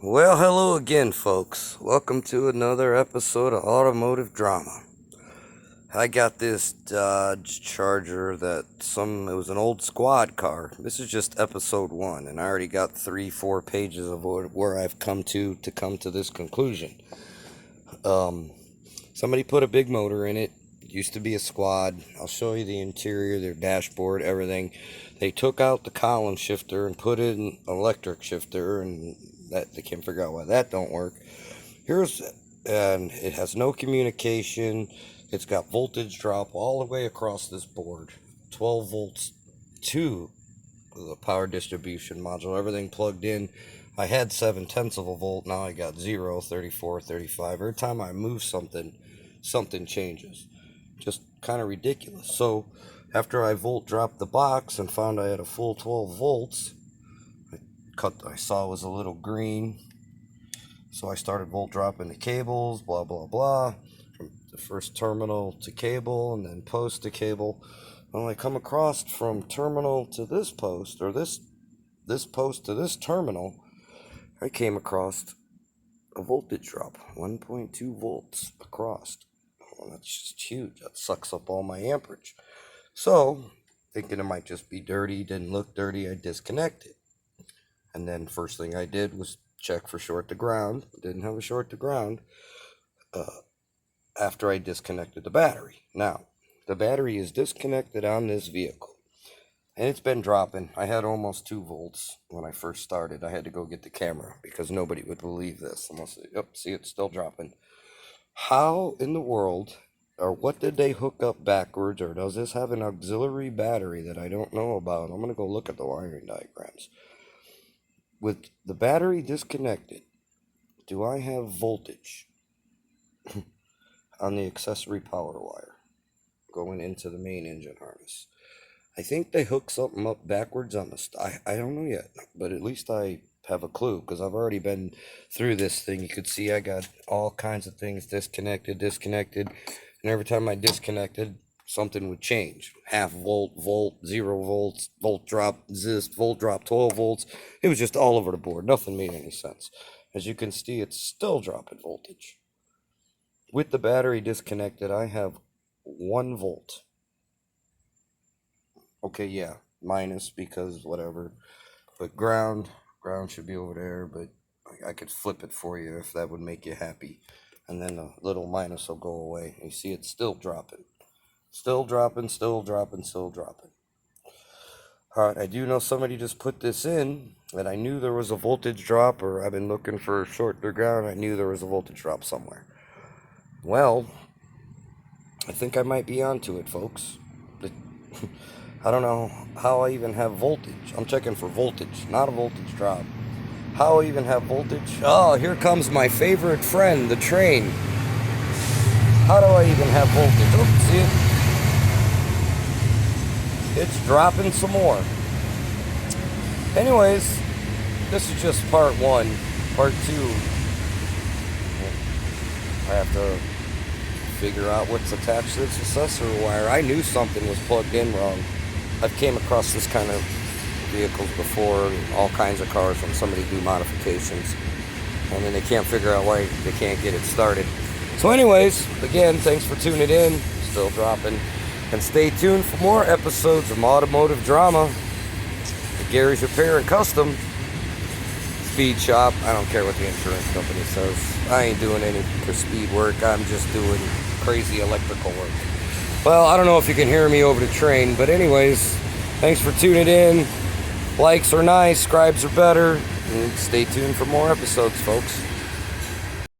Well, hello again, folks. Welcome to another episode of Automotive Drama. I got this Dodge Charger it was an old squad car. This is just episode 1, and I already got 3-4 pages of where I've come to this conclusion. Somebody put a big motor in it. It used to be a squad. I'll show you the interior, their dashboard, everything. They took out the column shifter and put in an electric shifter, and that they can't figure out why that don't work. And it has no communication. It's got voltage drop all the way across this board, 12 volts to the power distribution module, everything plugged in. I had 0.7 of a volt, now I got 0, 34, 35. Every time I move something changes. Just kind of ridiculous. So after I volt dropped the box and found I had a full 12 volts, I saw it was a little green, so I started volt dropping the cables, blah blah blah, from the first terminal to cable and then post to cable. When I come across from terminal to this post, or this post to this terminal, I came across a voltage drop, 1.2 volts across. Well, that's just huge. That sucks up all my amperage. So, thinking it might just be dirty, didn't look dirty, I disconnected. And then first thing I did was check for short to ground. Didn't have a short to ground after I disconnected the battery. Now, the battery is disconnected on this vehicle, and it's been dropping. I had almost 2 volts when I first started. I had to go get the camera because nobody would believe this. See, it's still dropping. How in the world, or what did they hook up backwards, or does this have an auxiliary battery that I don't know about? I'm going to go look at the wiring diagrams. With the battery disconnected, do I have voltage on the accessory power wire going into the main engine harness? I think they hook something up backwards on the I don't know yet, but at least I have a clue because I've already been through this thing. You could see I got all kinds of things disconnected, and every time I disconnected, something would change. Half volt, 0 volts, volt drop, 12 volts. It was just all over the board. Nothing made any sense. As you can see, it's still dropping voltage. With the battery disconnected, I have 1 volt. Okay, yeah, minus because whatever. But ground should be over there, but I could flip it for you if that would make you happy. And then the little minus will go away. You see it's still dropping. Still dropping. Alright, I do know somebody just put this in, and I knew there was a voltage drop, or I've been looking for short to ground, I knew there was a voltage drop somewhere. Well, I think I might be onto it, folks. I don't know how I even have voltage. I'm checking for voltage, not a voltage drop. How I even have voltage? Oh, here comes my favorite friend, the train. How do I even have voltage? Oh, see it? It's dropping some more. Anyways, this is just part 1. Part 2, I have to figure out what's attached to this accessory wire. I knew something was plugged in wrong. I've came across this kind of vehicles before, all kinds of cars, when somebody do modifications, and then they can't figure out why they can't get it started. So anyways, again, thanks for tuning in. Still dropping. And stay tuned for more episodes of Automotive Drama. Gary's Repair and Custom Speed Shop. I don't care what the insurance company says. I ain't doing any for speed work. I'm just doing crazy electrical work. Well, I don't know if you can hear me over the train, but anyways, thanks for tuning in. Likes are nice, subscribes are better. And stay tuned for more episodes, folks.